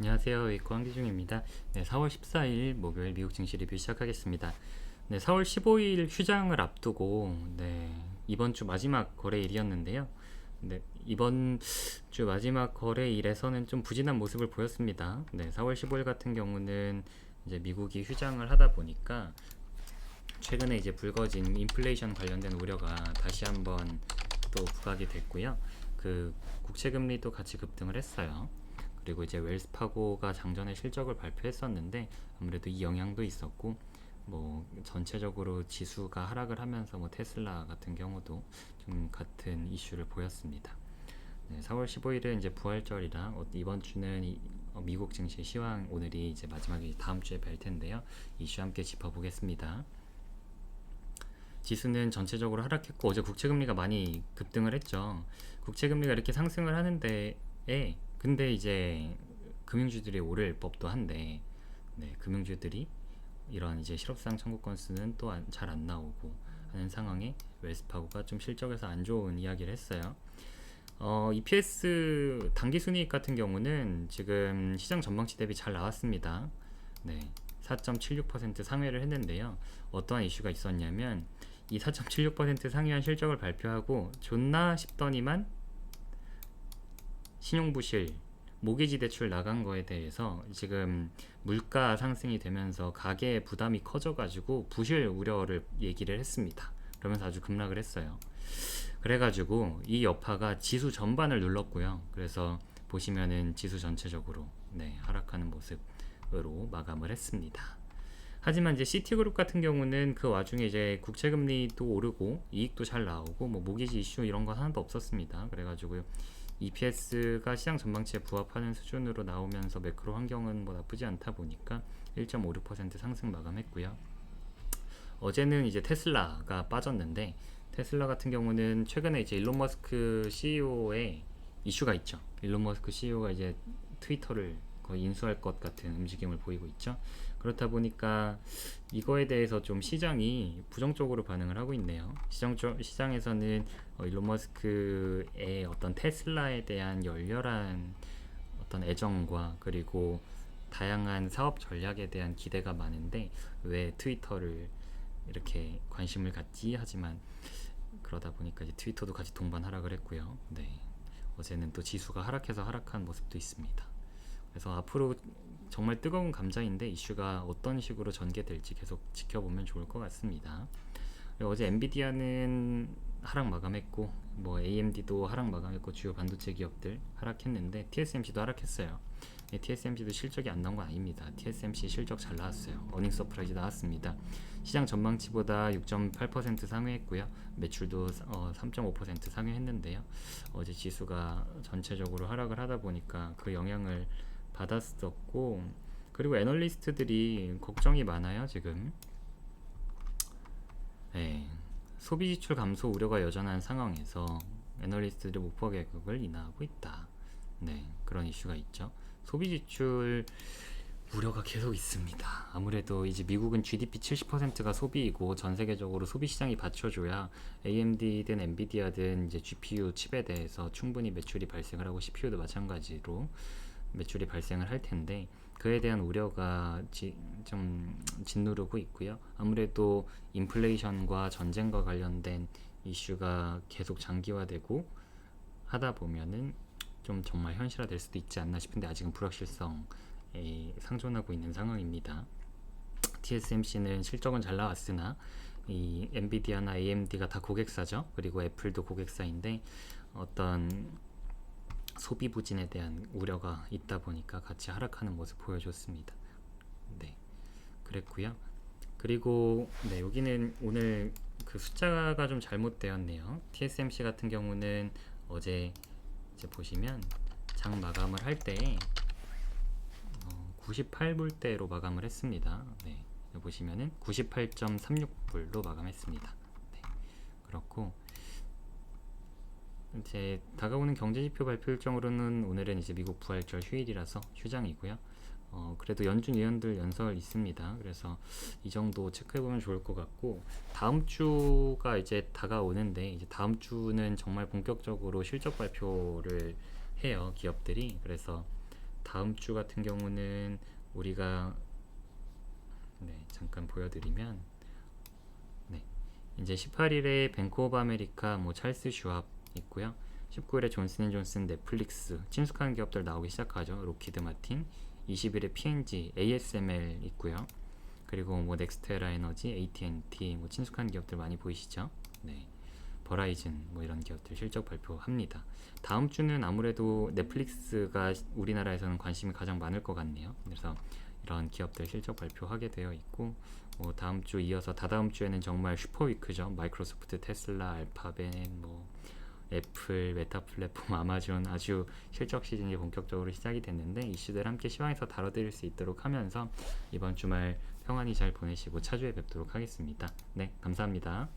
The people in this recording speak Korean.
안녕하세요. 웨이코 황기중입니다. 네, 4월 14일 목요일 미국 증시 리뷰 시작하겠습니다. 네, 4월 15일 휴장을 앞두고 이번 주 마지막 거래일이었는데요. 이번 주 마지막 거래일에서는 좀 부진한 모습을 보였습니다. 4월 15일 같은 경우는 이제 미국이 휴장을 하다 보니까 최근에 이제 불거진 인플레이션 관련된 우려가 다시 한번 또 부각이 됐고요. 그 국채 금리도 같이 급등을 했어요. 그리고 이제 웰스파고가 장전에 실적을 발표했었는데 아무래도 이 영향도 있었고, 뭐 전체적으로 지수가 하락을 하면서 뭐 테슬라 같은 경우도 좀 같은 이슈를 보였습니다. 4월 15일은 이제 부활절이라 이번 주는 미국 증시 시황, 오늘이 이제 마지막이 다음 주에 뵐 텐데요. 이슈 함께 짚어보겠습니다. 지수는 전체적으로 하락했고, 어제 국채금리가 많이 급등을 했죠. 국채금리가 이렇게 상승을 하는데, 근데 이제 금융주들이 오를 법도 한데, 금융주들이 이런 이제 실업상 청구 건수는 또 잘 안 나오고 하는 상황에 웰스파고가 좀 실적에서 안 좋은 이야기를 했어요. EPS 당기순이익 같은 경우는 지금 시장 전망치 대비 잘 나왔습니다. 4.76% 상회를 했는데요. 어떠한 이슈가 있었냐면, 이 4.76% 상회한 실적을 발표하고 좋나 싶더니만 신용부실, 모기지 대출 나간 거에 대해서 지금 물가 상승이 되면서 가계 부담이 커져가지고 부실 우려를 얘기를 했습니다. 그러면서 아주 급락을 했어요. 그래가지고 이 여파가 지수 전반을 눌렀고요. 그래서 보시면은 지수 전체적으로 하락하는 모습으로 마감을 했습니다. 하지만 이제 시티그룹 같은 경우는 그 와중에 이제 국채금리도 오르고 이익도 잘 나오고 뭐 모기지 이슈 이런 거 하나도 없었습니다. 그래가지고 EPS가 시장 전망치에 부합하는 수준으로 나오면서 매크로 환경은 뭐 나쁘지 않다 보니까 1.56% 상승 마감했고요. 어제는 이제 테슬라가 빠졌는데, 테슬라 같은 경우는 최근에 이제 일론 머스크 CEO의 이슈가 있죠. 일론 머스크 CEO가 이제 트위터를 거의 인수할 것 같은 움직임을 보이고 있죠. 그렇다 보니까 이거에 대해서 좀 시장이 부정적으로 반응을 하고 있네요. 시장에서는 일론 머스크의 어떤 테슬라에 대한 열렬한 어떤 애정과 그리고 다양한 사업 전략에 대한 기대가 많은데 왜 트위터를 이렇게 관심을 갖지? 하지만 그러다 보니까 이제 트위터도 같이 동반 하락을 했고요. 어제는 또 지수가 하락해서 하락한 모습도 있습니다. 그래서 앞으로 정말 뜨거운 감자인데 이슈가 어떤 식으로 전개될지 계속 지켜보면 좋을 것 같습니다. 어제 엔비디아는 하락 마감했고, 뭐 AMD도 하락 마감했고, 주요 반도체 기업들 하락했는데 TSMC도 하락했어요. TSMC도 실적이 안 나온 건 아닙니다. TSMC 실적 잘 나왔어요. 어닝 서프라이즈 나왔습니다. 시장 전망치보다 6.8% 상회했고요. 매출도 3.5% 상회했는데요. 어제 지수가 전체적으로 하락을 하다 보니까 그 영향을 받았었고, 그리고 애널리스트들이 걱정이 많아요 지금. 소비 지출 감소 우려가 여전한 상황에서 애널리스트들이 목표 계획을 인하하고 있다. 그런 이슈가 있죠. 소비 지출 우려가 계속 있습니다. 아무래도 이제 미국은 GDP 70%가 소비이고 전 세계적으로 소비 시장이 받쳐줘야 AMD든 엔비디아든 이제 GPU 칩에 대해서 충분히 매출이 발생을 하고 CPU도 마찬가지로 매출이 발생을 할 텐데, 그에 대한 우려가 좀 짓누르고 있고요. 아무래도 인플레이션과 전쟁과 관련된 이슈가 계속 장기화되고 하다 보면은 좀 정말 현실화될 수도 있지 않나 싶은데 아직은 불확실성에 상존하고 있는 상황입니다. TSMC는 실적은 잘 나왔으나 이 엔비디아나 AMD가 다 고객사죠. 그리고 애플도 고객사인데 어떤 소비 부진에 대한 우려가 있다 보니까 같이 하락하는 모습 보여줬습니다. 그랬고요. 그리고 여기는 오늘 그 숫자가 좀 잘못되었네요. TSMC 같은 경우는 어제 이제 보시면 장 마감을 할 때 98불대로 마감을 했습니다. 보시면은 98.36불로 마감했습니다. 그렇고 이제 다가오는 경제지표 발표 일정으로는 오늘은 이제 미국 부활절 휴일이라서 휴장이고요. 그래도 연준 위원들 연설 있습니다. 그래서 이 정도 체크해보면 좋을 것 같고, 다음 주가 이제 다가오는데 이제 다음 주는 정말 본격적으로 실적 발표를 해요, 기업들이. 그래서 다음 주 같은 경우는 우리가 잠깐 보여드리면 이제 18일에 뱅크 오브 아메리카 뭐 찰스 슈왑 있고요. 19일에 존슨앤존슨, 넷플릭스 친숙한 기업들 나오기 시작하죠. 로키드 마틴. 20일에 P&G, ASML 있고요. 그리고 뭐 넥스트에라 에너지, AT&T 뭐 친숙한 기업들 많이 보이시죠? 버라이즌 뭐 이런 기업들 실적 발표합니다. 다음 주는 아무래도 넷플릭스가 우리나라에서는 관심이 가장 많을 것 같네요. 그래서 이런 기업들 실적 발표하게 되어 있고 다음 주 이어서 다다음 주에는 정말 슈퍼위크죠. 마이크로소프트, 테슬라, 알파벳, 뭐 애플, 메타 플랫폼, 아마존 아주 실적 시즌이 본격적으로 시작이 됐는데 이슈들 함께 시황에서 다뤄드릴 수 있도록 하면서 이번 주말 평안히 잘 보내시고 차주에 뵙도록 하겠습니다. 네, 감사합니다.